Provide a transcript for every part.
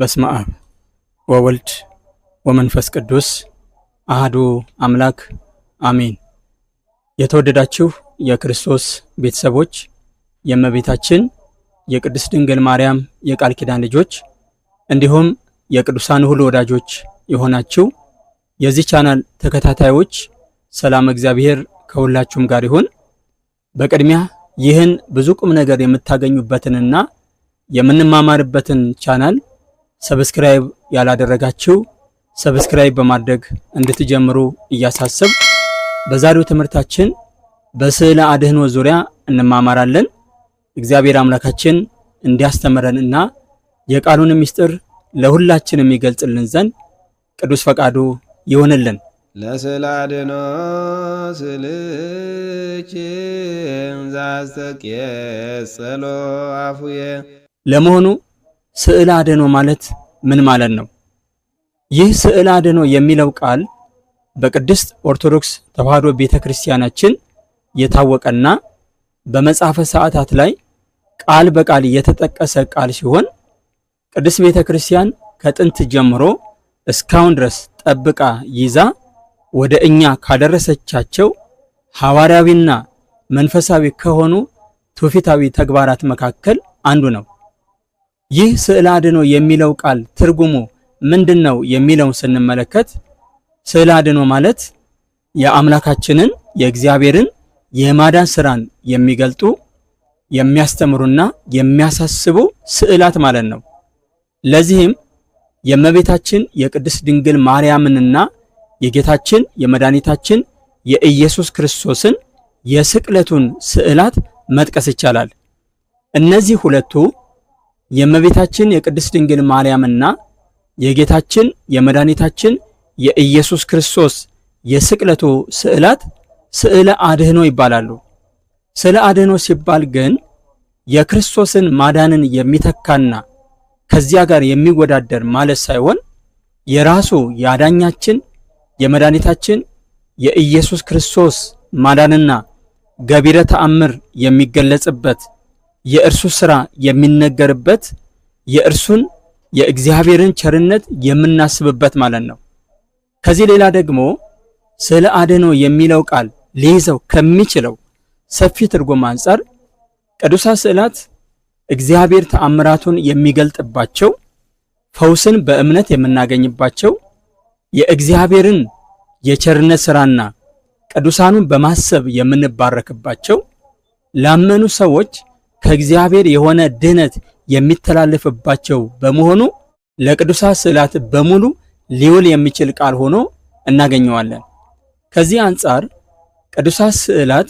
በስመ አብ ወወልድ ወመንፈስ ቅዱስ አህዱ አምላክ አሜን። የተወደዳችሁ የክርስቶስ ቤተሰቦች የእመቤታችን የቅድስት ድንግል ማርያም የቃል ኪዳን ልጆች እንዲሁም የቅዱሳን ሁሉ ወዳጆች የሆናችሁ የዚህ ቻናል ተከታታዮች ሰላም እግዚአብሔር ከሁላችሁም ጋር ይሁን። በቅድሚያ ይህን ብዙ ቁም ነገር የምታገኙበትንና የምንማማርበትን ቻናል ሰብስክራይብ ያላደረጋችሁ ሰብስክራይብ በማድረግ እንድትጀምሩ እያሳሰብ በዛሬው ትምህርታችን በስዕለ አድኅኖ ዙሪያ እንማማራለን። እግዚአብሔር አምላካችን እንዲያስተምረንና የቃሉን ምስጢር ለሁላችንም ይገልጽልን ዘንድ ቅዱስ ፈቃዱ ይሆንልን። ለስዕለ አድኅኖ ስልኪ ዛስተቄጸሎ አፉየ። ለመሆኑ ስዕለ አድኅኖ ማለት ምን ማለት ነው? ይህ ስዕለ አድኅኖ የሚለው ቃል በቅድስት ኦርቶዶክስ ተዋሕዶ ቤተክርስቲያናችን የታወቀና በመጽሐፈ ሰዓታት ላይ ቃል በቃል የተጠቀሰ ቃል ሲሆን ቅድስት ቤተክርስቲያን ከጥንት ጀምሮ እስካሁን ድረስ ጠብቃ ይዛ ወደ እኛ ካደረሰቻቸው ሐዋርያዊና መንፈሳዊ ከሆኑ ትውፊታዊ ተግባራት መካከል አንዱ ነው። ይህ ስዕለ አድኅኖ የሚለው ቃል ትርጉሙ ምንድነው የሚለውን ስንመለከት ስዕለ አድኅኖ ማለት የአምላካችንን የእግዚአብሔርን የማዳን ስራን የሚገልጡ የሚያስተምሩና የሚያሳስቡ ስዕላት ማለት ነው። ለዚህም የእመቤታችን የቅድስት ድንግል ማርያምንና የጌታችን የመድኃኒታችን የኢየሱስ ክርስቶስን የስቅለቱን ስዕላት መጥቀስ ይቻላል። እነዚህ ሁለቱ የእመቤታችን የቅድስት ድንግል ማርያምና የጌታችን የመድኃኒታችን የኢየሱስ ክርስቶስ የስቅለቱ ስዕላት ስዕለ አድኅኖ ይባላሉ። ስዕለ አድኅኖ ሲባል ግን የክርስቶስን ማዳንን የሚተካና ከዚያ ጋር የሚወዳደር ማለት ሳይሆን የራሱ ያዳኛችን የመድኃኒታችን የኢየሱስ ክርስቶስ ማዳንና ገቢረ ተአምር የሚገለጽበት የእርሱ ሥራ የሚነገርበት የእርሱን የእግዚአብሔርን ቸርነት የምናስብበት ማለት ነው። ከዚህ ሌላ ደግሞ ስዕለ አድኅኖ የሚለው ቃል ሊይዘው ከሚችለው ሰፊ ትርጉም አንጻር ቅዱሳት ስዕላት እግዚአብሔር ተአምራቱን የሚገልጥባቸው፣ ፈውስን በእምነት የምናገኝባቸው፣ የእግዚአብሔርን የቸርነት ሥራና ቅዱሳኑን በማሰብ የምንባረክባቸው፣ ላመኑ ሰዎች ከእግዚአብሔር የሆነ ድህነት የሚተላለፍባቸው በመሆኑ ለቅዱሳት ስዕላት በሙሉ ሊውል የሚችል ቃል ሆኖ እናገኘዋለን። ከዚህ አንጻር ቅዱሳት ስዕላት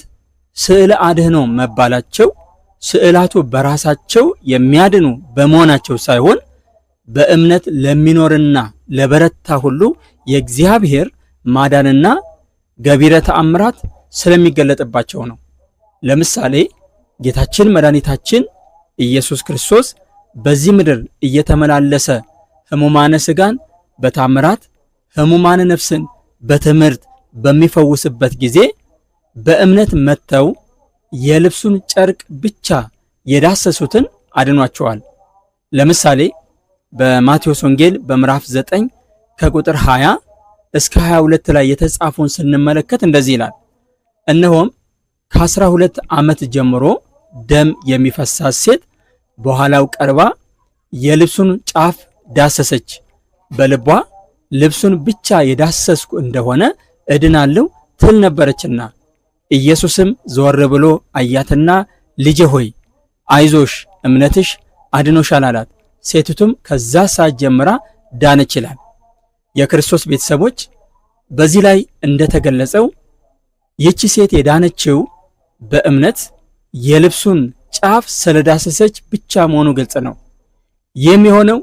ስዕለ አድኅኖ መባላቸው ስዕላቱ በራሳቸው የሚያድኑ በመሆናቸው ሳይሆን በእምነት ለሚኖርና ለበረታ ሁሉ የእግዚአብሔር ማዳንና ገቢረ ተአምራት ስለሚገለጥባቸው ነው። ለምሳሌ ጌታችን መድኃኒታችን ኢየሱስ ክርስቶስ በዚህ ምድር እየተመላለሰ ሕሙማነ ሥጋን በታምራት ሕሙማነ ነፍስን በትምህርት በሚፈውስበት ጊዜ በእምነት መጥተው የልብሱን ጨርቅ ብቻ የዳሰሱትን አድኗቸዋል። ለምሳሌ በማቴዎስ ወንጌል በምዕራፍ 9 ከቁጥር 20 እስከ 22 ላይ የተጻፈውን ስንመለከት እንደዚህ ይላል። እነሆም ከ12 ዓመት ጀምሮ ደም የሚፈሳት ሴት በኋላው ቀርባ የልብሱን ጫፍ ዳሰሰች። በልቧ ልብሱን ብቻ የዳሰስኩ እንደሆነ እድናለሁ ትል ነበረችና፣ ኢየሱስም ዘወር ብሎ አያትና ልጄ ሆይ አይዞሽ፣ እምነትሽ አድኖሻል አላት። ሴቲቱም ከዛ ሰዓት ጀምራ ዳነች ይላል። የክርስቶስ ቤተሰቦች በዚህ ላይ እንደተገለጸው ይህች ሴት የዳነችው በእምነት የልብሱን ጫፍ ስለዳሰሰች ብቻ መሆኑ ግልጽ ነው። ይህም የሆነው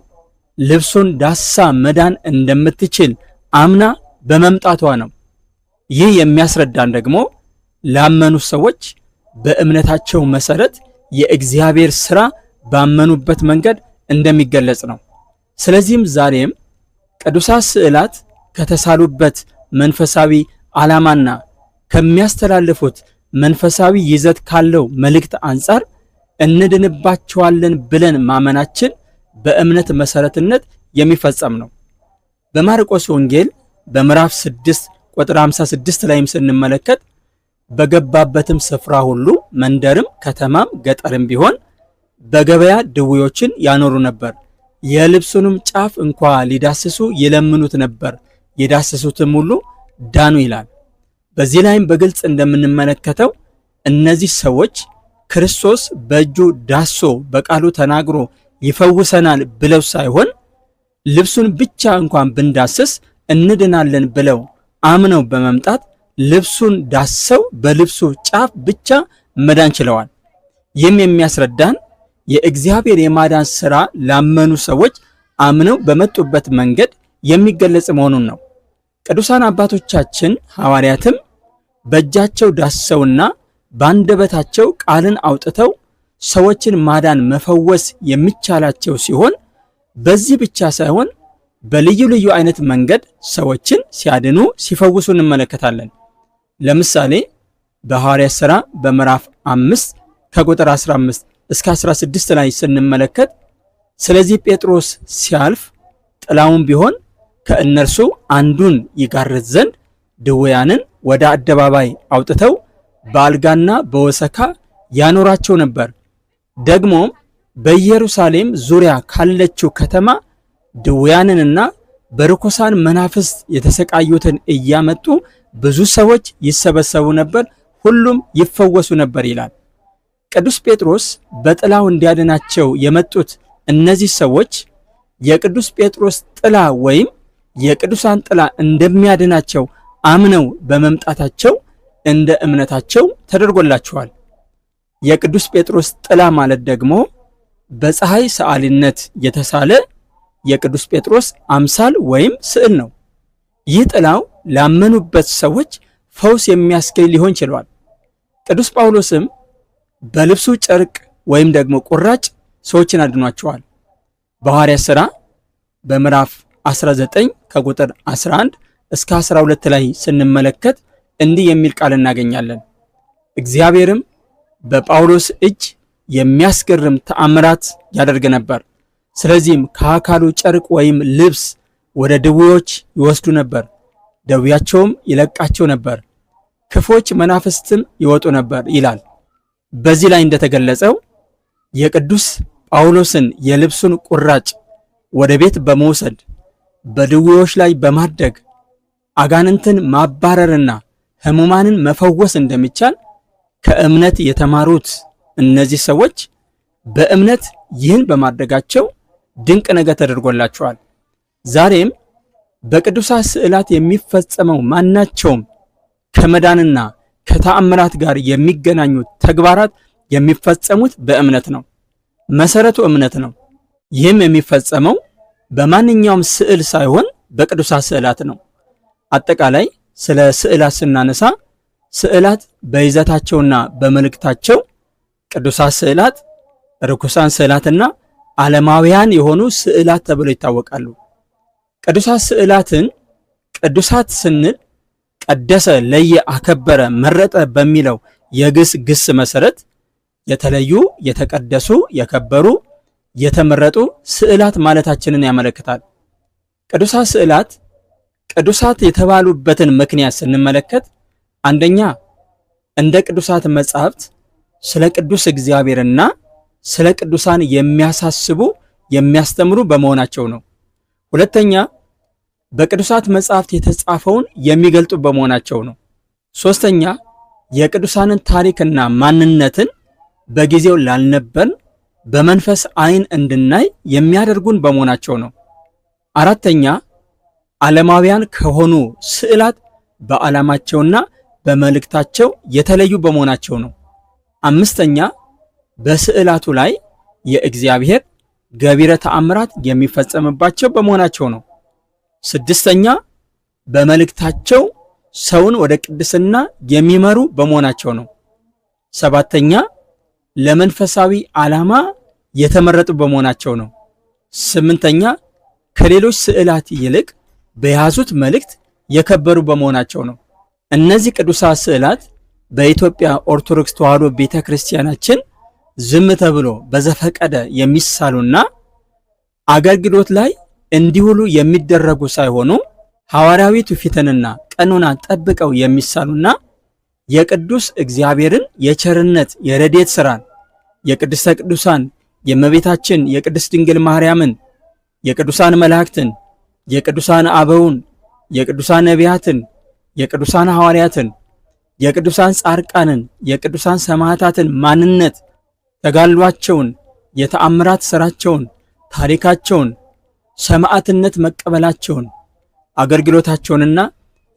ልብሱን ዳሳ መዳን እንደምትችል አምና በመምጣቷ ነው። ይህ የሚያስረዳን ደግሞ ላመኑ ሰዎች በእምነታቸው መሰረት የእግዚአብሔር ሥራ ባመኑበት መንገድ እንደሚገለጽ ነው። ስለዚህም ዛሬም ቅዱሳት ስዕላት ከተሳሉበት መንፈሳዊ ዓላማና ከሚያስተላልፉት መንፈሳዊ ይዘት ካለው መልእክት አንጻር እንድንባቸዋለን ብለን ማመናችን በእምነት መሰረትነት የሚፈጸም ነው። በማርቆስ ወንጌል በምዕራፍ 6 ቁጥር 56 ላይም ስንመለከት በገባበትም ስፍራ ሁሉ መንደርም ከተማም ገጠርም ቢሆን በገበያ ድውዮችን ያኖሩ ነበር፣ የልብሱንም ጫፍ እንኳ ሊዳስሱ ይለምኑት ነበር፣ የዳሰሱትም ሁሉ ዳኑ ይላል። በዚህ ላይም በግልጽ እንደምንመለከተው እነዚህ ሰዎች ክርስቶስ በእጁ ዳሶ በቃሉ ተናግሮ ይፈውሰናል ብለው ሳይሆን ልብሱን ብቻ እንኳን ብንዳስስ እንድናለን ብለው አምነው በመምጣት ልብሱን ዳሰው በልብሱ ጫፍ ብቻ መዳን ችለዋል። ይህም የሚያስረዳን የእግዚአብሔር የማዳን ሥራ ላመኑ ሰዎች አምነው በመጡበት መንገድ የሚገለጽ መሆኑን ነው። ቅዱሳን አባቶቻችን ሐዋርያትም በእጃቸው ዳሰውና በአንደበታቸው ቃልን አውጥተው ሰዎችን ማዳን መፈወስ የሚቻላቸው ሲሆን በዚህ ብቻ ሳይሆን በልዩ ልዩ አይነት መንገድ ሰዎችን ሲያድኑ ሲፈውሱ እንመለከታለን። ለምሳሌ በሐዋርያት ሥራ በምዕራፍ 5 ከቁጥር 15 እስከ 16 ላይ ስንመለከት ስለዚህ ጴጥሮስ ሲያልፍ ጥላውን ቢሆን ከእነርሱ አንዱን ይጋርድ ዘንድ ድውያንን ወደ አደባባይ አውጥተው በአልጋና በወሰካ ያኖራቸው ነበር። ደግሞም በኢየሩሳሌም ዙሪያ ካለችው ከተማ ድውያንንና በርኩሳን መናፍስት የተሰቃዩትን እያመጡ ብዙ ሰዎች ይሰበሰቡ ነበር፣ ሁሉም ይፈወሱ ነበር ይላል። ቅዱስ ጴጥሮስ በጥላው እንዲያድናቸው የመጡት እነዚህ ሰዎች የቅዱስ ጴጥሮስ ጥላ ወይም የቅዱሳን ጥላ እንደሚያድናቸው አምነው በመምጣታቸው እንደ እምነታቸው ተደርጎላቸዋል። የቅዱስ ጴጥሮስ ጥላ ማለት ደግሞ በፀሐይ ሰዓሊነት የተሳለ የቅዱስ ጴጥሮስ አምሳል ወይም ስዕል ነው። ይህ ጥላው ላመኑበት ሰዎች ፈውስ የሚያስገኝ ሊሆን ችሏል። ቅዱስ ጳውሎስም በልብሱ ጨርቅ ወይም ደግሞ ቁራጭ ሰዎችን አድኗቸዋል። በሐዋርያት ሥራ በምዕራፍ 19 ከቁጥር 11 እስከ 12 ላይ ስንመለከት እንዲህ የሚል ቃል እናገኛለን። እግዚአብሔርም በጳውሎስ እጅ የሚያስገርም ተአምራት ያደርግ ነበር። ስለዚህም ከአካሉ ጨርቅ ወይም ልብስ ወደ ድውዮች ይወስዱ ነበር፣ ደዌያቸውም ይለቃቸው ነበር፣ ክፎች መናፍስትም ይወጡ ነበር ይላል። በዚህ ላይ እንደተገለጸው የቅዱስ ጳውሎስን የልብሱን ቁራጭ ወደ ቤት በመውሰድ በድውዮች ላይ በማድረግ አጋንንትን ማባረርና ሕሙማንን መፈወስ እንደሚቻል ከእምነት የተማሩት እነዚህ ሰዎች በእምነት ይህን በማድረጋቸው ድንቅ ነገር ተደርጎላቸዋል። ዛሬም በቅዱሳት ስዕላት የሚፈጸመው ማናቸውም ከመዳንና ከተአምራት ጋር የሚገናኙ ተግባራት የሚፈጸሙት በእምነት ነው። መሰረቱ እምነት ነው። ይህም የሚፈጸመው በማንኛውም ስዕል ሳይሆን በቅዱሳት ስዕላት ነው። አጠቃላይ ስለ ስዕላት ስናነሳ ስዕላት በይዘታቸውና በመልእክታቸው ቅዱሳት ስዕላት፣ ርኩሳን ስዕላትና ዓለማውያን የሆኑ ስዕላት ተብለው ይታወቃሉ። ቅዱሳት ስዕላትን ቅዱሳት ስንል ቀደሰ፣ ለየ፣ አከበረ፣ መረጠ በሚለው የግስ ግስ መሰረት የተለዩ፣ የተቀደሱ፣ የከበሩ፣ የተመረጡ ስዕላት ማለታችንን ያመለክታል። ቅዱሳት ስዕላት ቅዱሳት የተባሉበትን ምክንያት ስንመለከት አንደኛ እንደ ቅዱሳት መጻሕፍት ስለ ቅዱስ እግዚአብሔርና ስለ ቅዱሳን የሚያሳስቡ የሚያስተምሩ በመሆናቸው ነው። ሁለተኛ በቅዱሳት መጻሕፍት የተጻፈውን የሚገልጡ በመሆናቸው ነው። ሶስተኛ የቅዱሳንን ታሪክና ማንነትን በጊዜው ላልነበርን በመንፈስ ዓይን እንድናይ የሚያደርጉን በመሆናቸው ነው። አራተኛ ዓለማውያን ከሆኑ ስዕላት በዓላማቸውና በመልእክታቸው የተለዩ በመሆናቸው ነው። አምስተኛ በስዕላቱ ላይ የእግዚአብሔር ገቢረ ተአምራት የሚፈጸምባቸው በመሆናቸው ነው። ስድስተኛ በመልእክታቸው ሰውን ወደ ቅድስና የሚመሩ በመሆናቸው ነው። ሰባተኛ ለመንፈሳዊ ዓላማ የተመረጡ በመሆናቸው ነው። ስምንተኛ ከሌሎች ስዕላት ይልቅ በያዙት መልእክት የከበሩ በመሆናቸው ነው። እነዚህ ቅዱሳት ስዕላት በኢትዮጵያ ኦርቶዶክስ ተዋሕዶ ቤተክርስቲያናችን ዝም ተብሎ በዘፈቀደ የሚሳሉና አገልግሎት ላይ እንዲውሉ የሚደረጉ ሳይሆኑ ሐዋርያዊ ትውፊትንና ቀኖናን ጠብቀው የሚሳሉና የቅዱስ እግዚአብሔርን የቸርነት የረድኤት ሥራን የቅድስተ ቅዱሳን የእመቤታችን የቅድስት ድንግል ማርያምን የቅዱሳን መላእክትን የቅዱሳን አበውን የቅዱሳን ነቢያትን የቅዱሳን ሐዋርያትን የቅዱሳን ጻድቃንን የቅዱሳን ሰማዕታትን ማንነት ተጋድሏቸውን የተአምራት ሥራቸውን ታሪካቸውን ሰማዕትነት መቀበላቸውን አገልግሎታቸውንና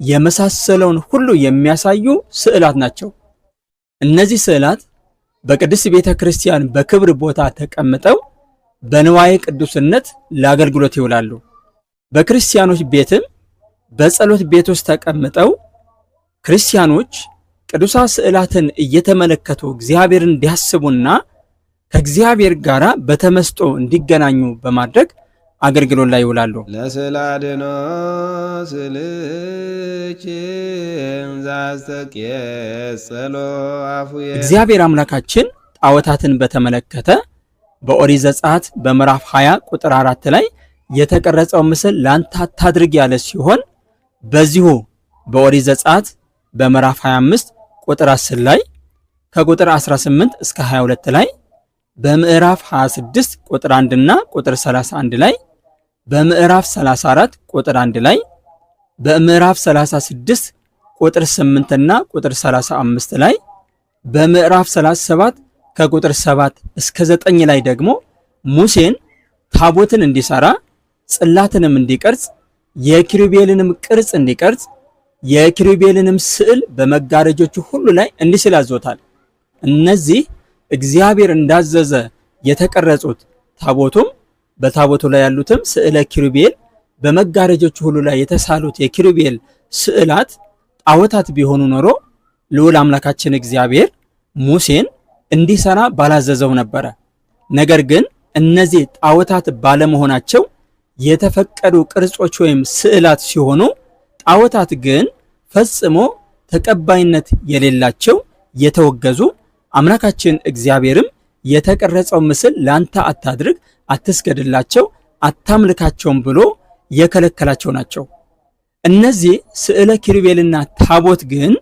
የመሳሰለውን ሁሉ የሚያሳዩ ስዕላት ናቸው። እነዚህ ስዕላት በቅድስት ቤተ ክርስቲያን በክብር ቦታ ተቀምጠው በንዋየ ቅዱስነት ለአገልግሎት ይውላሉ። በክርስቲያኖች ቤትም በጸሎት ቤት ውስጥ ተቀምጠው ክርስቲያኖች ቅዱሳት ስዕላትን እየተመለከቱ እግዚአብሔርን እንዲያስቡና ከእግዚአብሔር ጋር በተመስጦ እንዲገናኙ በማድረግ አገልግሎት ላይ ይውላሉ። ለስዕለ አድኅኖ ስልችን ዛስተቄጸሎ አፉየ። እግዚአብሔር አምላካችን ጣዖታትን በተመለከተ በኦሪት ዘጸአት በምዕራፍ 20 ቁጥር 4 ላይ የተቀረጸው ምስል ላንተ አታድርግ ያለ ሲሆን በዚሁ በኦሪት ዘጸአት በምዕራፍ 25 ቁጥር 10 ላይ ከቁጥር 18 እስከ 22 ላይ በምዕራፍ 26 ቁጥር 1 እና ቁጥር 31 ላይ በምዕራፍ 34 ቁጥር 1 ላይ በምዕራፍ 36 ቁጥር 8 እና ቁጥር 35 ላይ በምዕራፍ 37 ከቁጥር 7 እስከ 9 ላይ ደግሞ ሙሴን ታቦትን እንዲሰራ ጽላትንም እንዲቀርጽ የኪሩቤልንም ቅርጽ እንዲቀርጽ የኪሩቤልንም ስዕል በመጋረጆቹ ሁሉ ላይ እንዲስል አዞታል። እነዚህ እግዚአብሔር እንዳዘዘ የተቀረጹት ታቦቱም በታቦቱ ላይ ያሉትም ስዕለ ኪሩቤል በመጋረጆቹ ሁሉ ላይ የተሳሉት የኪሩቤል ስዕላት ጣዖታት ቢሆኑ ኖሮ ልዑል አምላካችን እግዚአብሔር ሙሴን እንዲሰራ ባላዘዘው ነበረ። ነገር ግን እነዚህ ጣዖታት ባለመሆናቸው የተፈቀዱ ቅርጾች ወይም ስዕላት ሲሆኑ ጣዖታት ግን ፈጽሞ ተቀባይነት የሌላቸው የተወገዙ አምላካችን እግዚአብሔርም የተቀረጸው ምስል ላንተ አታድርግ፣ አትስገድላቸው፣ አታምልካቸውም ብሎ የከለከላቸው ናቸው። እነዚህ ስዕለ ኪሩቤልና ታቦት ግን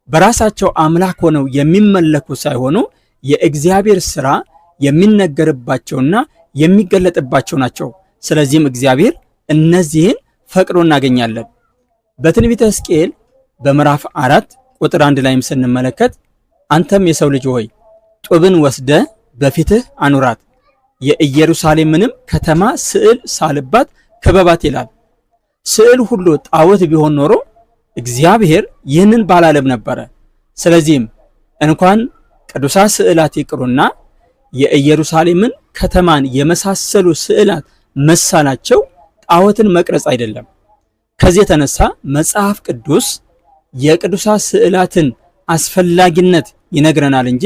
በራሳቸው አምላክ ሆነው የሚመለኩ ሳይሆኑ የእግዚአብሔር ሥራ የሚነገርባቸውና የሚገለጥባቸው ናቸው። ስለዚህም እግዚአብሔር እነዚህን ፈቅዶ እናገኛለን። በትንቢተ ሕዝቅኤል በምዕራፍ 4 ቁጥር 1 ላይም ስንመለከት አንተም የሰው ልጅ ሆይ ጡብን ወስደ በፊትህ አኑራት፣ የኢየሩሳሌምንም ከተማ ስዕል ሳልባት ክበባት ይላል። ስዕል ሁሉ ጣዖት ቢሆን ኖሮ እግዚአብሔር ይህንን ባላለም ነበረ። ስለዚህም እንኳን ቅዱሳት ስዕላት ይቅሩና የኢየሩሳሌምን ከተማን የመሳሰሉ ስዕላት መሳላቸው ጣዖትን መቅረጽ አይደለም። ከዚህ የተነሳ መጽሐፍ ቅዱስ የቅዱሳት ስዕላትን አስፈላጊነት ይነግረናል እንጂ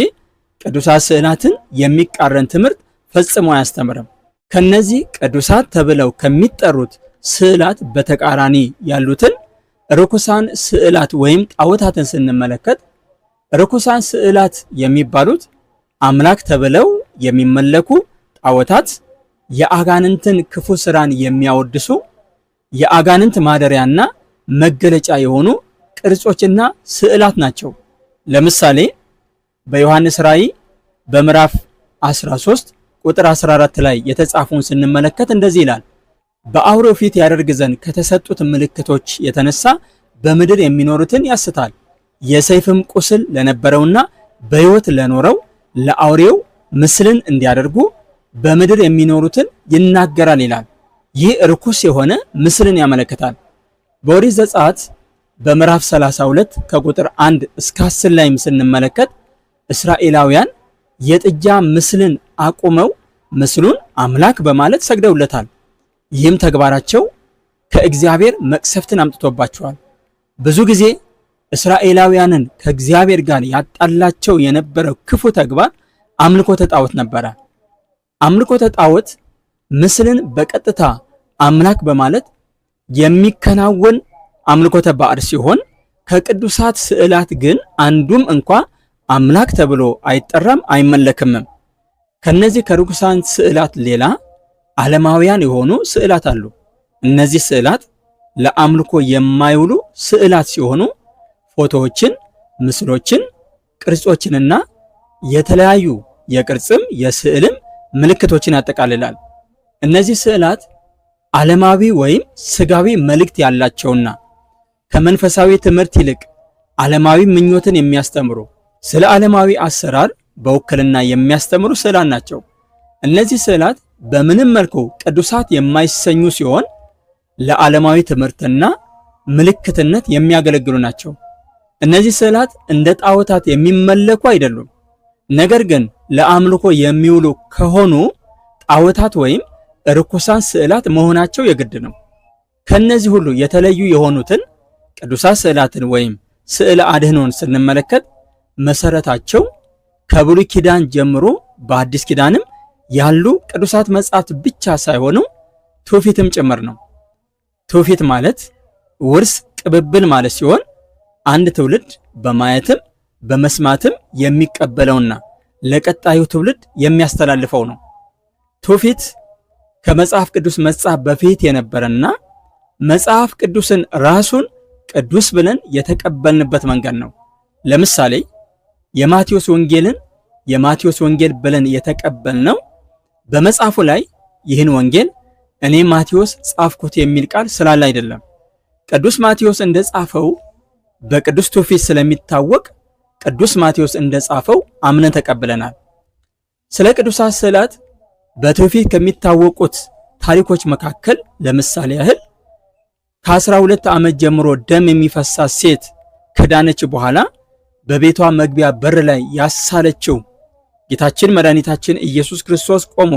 ቅዱሳት ስዕላትን የሚቃረን ትምህርት ፈጽሞ አያስተምርም። ከነዚህ ቅዱሳት ተብለው ከሚጠሩት ስዕላት በተቃራኒ ያሉትን ርኩሳን ስዕላት ወይም ጣዖታትን ስንመለከት ርኩሳን ስዕላት የሚባሉት አምላክ ተብለው የሚመለኩ ጣዖታት የአጋንንትን ክፉ ስራን የሚያወድሱ የአጋንንት ማደሪያና መገለጫ የሆኑ ቅርጾችና ስዕላት ናቸው። ለምሳሌ በዮሐንስ ራእይ በምዕራፍ 13 ቁጥር 14 ላይ የተጻፈውን ስንመለከት እንደዚህ ይላል። በአውሬው ፊት ያደርግ ዘንድ ከተሰጡት ምልክቶች የተነሳ በምድር የሚኖሩትን ያስታል። የሰይፍም ቁስል ለነበረውና በሕይወት ለኖረው ለአውሬው ምስልን እንዲያደርጉ በምድር የሚኖሩትን ይናገራል ይላል። ይህ ርኩስ የሆነ ምስልን ያመለክታል። በኦሪት ዘጸአት በምዕራፍ 32 ከቁጥር 1 እስከ 10 ላይም ስንመለከት እስራኤላውያን የጥጃ ምስልን አቁመው ምስሉን አምላክ በማለት ሰግደውለታል። ይህም ተግባራቸው ከእግዚአብሔር መቅሰፍትን አምጥቶባቸዋል። ብዙ ጊዜ እስራኤላውያንን ከእግዚአብሔር ጋር ያጣላቸው የነበረው ክፉ ተግባር አምልኮተ ጣዖት ነበረ። አምልኮተ ጣዖት ምስልን በቀጥታ አምላክ በማለት የሚከናወን አምልኮተ ባዕድ ሲሆን ከቅዱሳት ስዕላት ግን አንዱም እንኳ አምላክ ተብሎ አይጠራም፣ አይመለክምም። ከነዚህ ከርኩሳን ስዕላት ሌላ ዓለማውያን የሆኑ ስዕላት አሉ። እነዚህ ስዕላት ለአምልኮ የማይውሉ ስዕላት ሲሆኑ ፎቶዎችን፣ ምስሎችን፣ ቅርጾችንና የተለያዩ የቅርጽም የስዕልም ምልክቶችን ያጠቃልላል። እነዚህ ስዕላት ዓለማዊ ወይም ስጋዊ መልእክት ያላቸውና ከመንፈሳዊ ትምህርት ይልቅ ዓለማዊ ምኞትን የሚያስተምሩ ስለ ዓለማዊ አሰራር በውክልና የሚያስተምሩ ስዕላት ናቸው። እነዚህ ስዕላት በምንም መልኩ ቅዱሳት የማይሰኙ ሲሆን ለዓለማዊ ትምህርትና ምልክትነት የሚያገለግሉ ናቸው። እነዚህ ስዕላት እንደ ጣዖታት የሚመለኩ አይደሉም። ነገር ግን ለአምልኮ የሚውሉ ከሆኑ ጣዖታት ወይም ርኩሳን ስዕላት መሆናቸው የግድ ነው። ከነዚህ ሁሉ የተለዩ የሆኑትን ቅዱሳት ስዕላትን ወይም ስዕለ አድኅኖን ስንመለከት መሰረታቸው ከብሉይ ኪዳን ጀምሮ በአዲስ ኪዳንም ያሉ ቅዱሳት መጻሕፍት ብቻ ሳይሆኑ ትውፊትም ጭምር ነው። ትውፊት ማለት ውርስ፣ ቅብብል ማለት ሲሆን አንድ ትውልድ በማየትም በመስማትም የሚቀበለውና ለቀጣዩ ትውልድ የሚያስተላልፈው ነው። ትውፊት ከመጽሐፍ ቅዱስ መጻፍ በፊት የነበረና መጽሐፍ ቅዱስን ራሱን ቅዱስ ብለን የተቀበልንበት መንገድ ነው። ለምሳሌ የማቴዎስ ወንጌልን የማቴዎስ ወንጌል ብለን የተቀበልነው በመጽሐፉ ላይ ይህን ወንጌል እኔ ማቴዎስ ጻፍኩት የሚል ቃል ስላለ አይደለም። ቅዱስ ማቴዎስ እንደጻፈው በቅዱስ ትውፊት ስለሚታወቅ ቅዱስ ማቴዎስ እንደጻፈው አምነን ተቀብለናል። ስለ ቅዱሳት ስዕላት በትውፊት ከሚታወቁት ታሪኮች መካከል ለምሳሌ ያህል ከ12 ዓመት ጀምሮ ደም የሚፈሳት ሴት ከዳነች በኋላ በቤቷ መግቢያ በር ላይ ያሳለችው ጌታችን መድኃኒታችን ኢየሱስ ክርስቶስ ቆሞ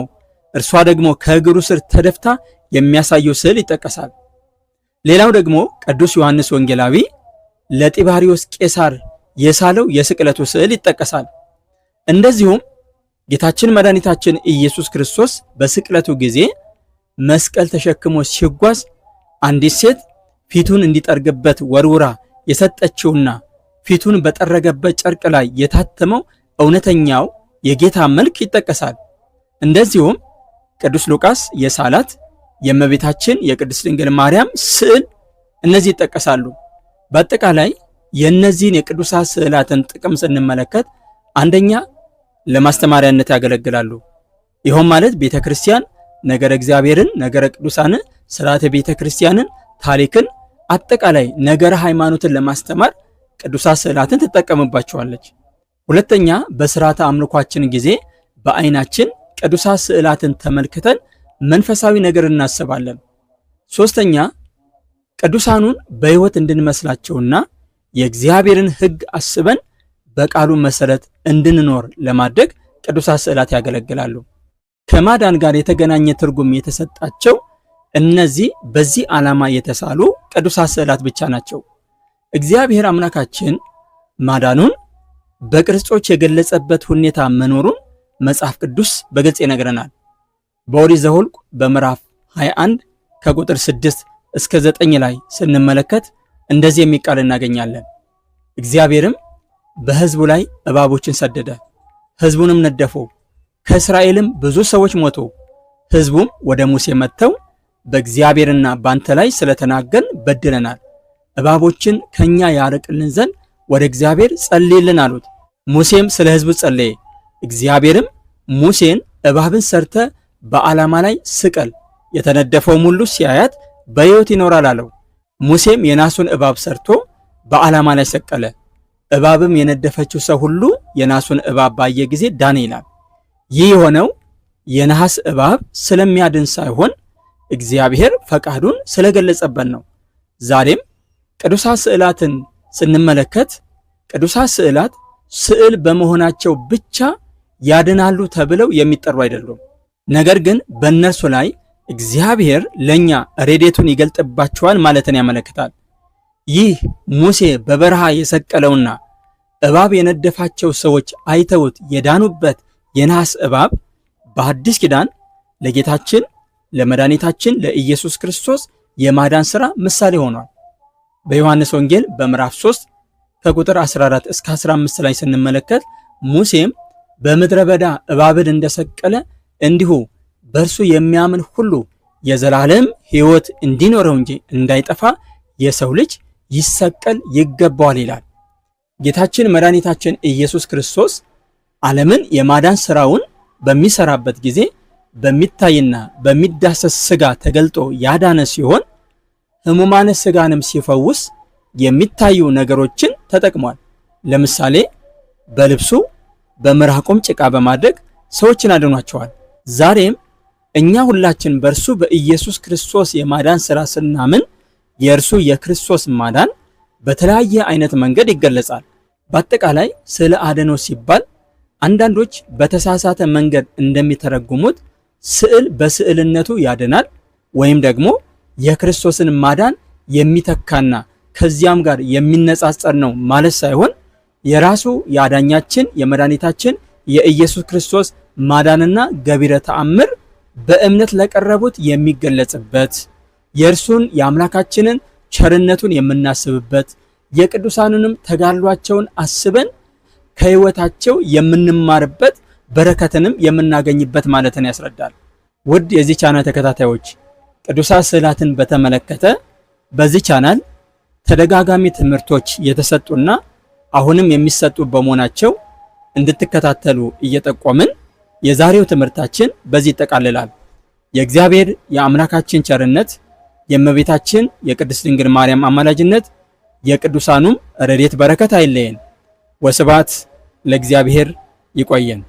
እርሷ ደግሞ ከእግሩ ስር ተደፍታ የሚያሳየው ስዕል ይጠቀሳል። ሌላው ደግሞ ቅዱስ ዮሐንስ ወንጌላዊ ለጢባሪዮስ ቄሳር የሳለው የስቅለቱ ስዕል ይጠቀሳል። እንደዚሁም ጌታችን መድኃኒታችን ኢየሱስ ክርስቶስ በስቅለቱ ጊዜ መስቀል ተሸክሞ ሲጓዝ አንዲት ሴት ፊቱን እንዲጠርግበት ወርውራ የሰጠችውና ፊቱን በጠረገበት ጨርቅ ላይ የታተመው እውነተኛው የጌታ መልክ ይጠቀሳል። እንደዚሁም ቅዱስ ሉቃስ የሳላት የእመቤታችን የቅድስት ድንግል ማርያም ስዕል እነዚህ ይጠቀሳሉ። በአጠቃላይ የእነዚህን የቅዱሳት ስዕላትን ጥቅም ስንመለከት አንደኛ ለማስተማሪያነት ያገለግላሉ። ይኸውም ማለት ቤተክርስቲያን ነገረ እግዚአብሔርን፣ ነገረ ቅዱሳንን፣ ስርዓተ ቤተክርስቲያንን፣ ታሪክን፣ አጠቃላይ ነገረ ሃይማኖትን ለማስተማር ቅዱሳት ስዕላትን ትጠቀምባቸዋለች። ሁለተኛ በስርዓተ አምልኳችን ጊዜ በአይናችን ቅዱሳት ስዕላትን ተመልክተን መንፈሳዊ ነገር እናስባለን። ሶስተኛ ቅዱሳኑን በሕይወት እንድንመስላቸውና የእግዚአብሔርን ሕግ አስበን በቃሉ መሰረት እንድንኖር ለማድረግ ቅዱሳት ስዕላት ያገለግላሉ። ከማዳን ጋር የተገናኘ ትርጉም የተሰጣቸው እነዚህ በዚህ ዓላማ የተሳሉ ቅዱሳት ስዕላት ብቻ ናቸው። እግዚአብሔር አምላካችን ማዳኑን በቅርጾች የገለጸበት ሁኔታ መኖሩን መጽሐፍ ቅዱስ በግልጽ ይነግረናል። በኦሪት ዘኍልቍ በምዕራፍ 21 ከቁጥር 6 እስከ 9 ላይ ስንመለከት እንደዚህ የሚል ቃል እናገኛለን። እግዚአብሔርም በሕዝቡ ላይ እባቦችን ሰደደ፣ ሕዝቡንም ነደፉ፣ ከእስራኤልም ብዙ ሰዎች ሞቱ። ሕዝቡም ወደ ሙሴ መጥተው በእግዚአብሔርና ባንተ ላይ ስለተናገርን በድለናል፣ እባቦችን ከኛ ያርቅልን ዘንድ ወደ እግዚአብሔር ጸልይልን አሉት። ሙሴም ስለ ሕዝቡ ጸለየ። እግዚአብሔርም ሙሴን እባብን ሰርተ በዓላማ ላይ ስቀል፣ የተነደፈውም ሁሉ ሲያያት በሕይወት ይኖራል አለው። ሙሴም የናሱን እባብ ሰርቶ በዓላማ ላይ ሰቀለ። እባብም የነደፈችው ሰው ሁሉ የናሱን እባብ ባየ ጊዜ ዳነ ይላል። ይህ የሆነው የነሐስ እባብ ስለሚያድን ሳይሆን እግዚአብሔር ፈቃዱን ስለገለጸበት ነው። ዛሬም ቅዱሳት ስዕላትን ስንመለከት ቅዱሳት ስዕላት ስዕል በመሆናቸው ብቻ ያድናሉ ተብለው የሚጠሩ አይደሉም። ነገር ግን በእነርሱ ላይ እግዚአብሔር ለኛ ረድኤቱን ይገልጥባቸዋል ማለትን ያመለክታል። ይህ ሙሴ በበረሃ የሰቀለውና እባብ የነደፋቸው ሰዎች አይተውት የዳኑበት የነሐስ እባብ በአዲስ ኪዳን ለጌታችን ለመድኃኒታችን ለኢየሱስ ክርስቶስ የማዳን ሥራ ምሳሌ ሆኗል። በዮሐንስ ወንጌል በምዕራፍ 3 ከቁጥር 14 እስከ 15 ላይ ስንመለከት ሙሴም በምድረ በዳ እባብን እንደሰቀለ እንዲሁ በእርሱ የሚያምን ሁሉ የዘላለም ሕይወት እንዲኖረው እንጂ እንዳይጠፋ የሰው ልጅ ይሰቀል ይገባዋል ይላል። ጌታችን መድኃኒታችን ኢየሱስ ክርስቶስ ዓለምን የማዳን ሥራውን በሚሰራበት ጊዜ በሚታይና በሚዳሰስ ሥጋ ተገልጦ ያዳነ ሲሆን ሕሙማነ ሥጋንም ሲፈውስ የሚታዩ ነገሮችን ተጠቅሟል። ለምሳሌ በልብሱ በምራቁም ጭቃ በማድረግ ሰዎችን አድኗቸዋል። ዛሬም እኛ ሁላችን በእርሱ በኢየሱስ ክርስቶስ የማዳን ሥራ ስናምን የእርሱ የክርስቶስ ማዳን በተለያየ አይነት መንገድ ይገለጻል። በአጠቃላይ ስለ አድኖ ሲባል አንዳንዶች በተሳሳተ መንገድ እንደሚተረጉሙት ስዕል በስዕልነቱ ያድናል ወይም ደግሞ የክርስቶስን ማዳን የሚተካና ከዚያም ጋር የሚነጻጸር ነው ማለት ሳይሆን የራሱ የአዳኛችን የመድኃኒታችን የኢየሱስ ክርስቶስ ማዳንና ገቢረ ተአምር በእምነት ለቀረቡት የሚገለጽበት የእርሱን የአምላካችንን ቸርነቱን የምናስብበት የቅዱሳኑንም ተጋድሏቸውን አስበን ከሕይወታቸው የምንማርበት በረከትንም የምናገኝበት ማለትን ያስረዳል። ውድ የዚህ ቻናል ተከታታዮች ቅዱሳት ስዕላትን በተመለከተ በዚህ ቻናል ተደጋጋሚ ትምህርቶች የተሰጡና አሁንም የሚሰጡ በመሆናቸው እንድትከታተሉ እየጠቆምን የዛሬው ትምህርታችን በዚህ ይጠቃልላል። የእግዚአብሔር የአምላካችን ቸርነት፣ የእመቤታችን የቅድስት ድንግል ማርያም አማላጅነት፣ የቅዱሳኑም ረድኤት በረከት አይለየን። ወስብሐት ለእግዚአብሔር። ይቆየን።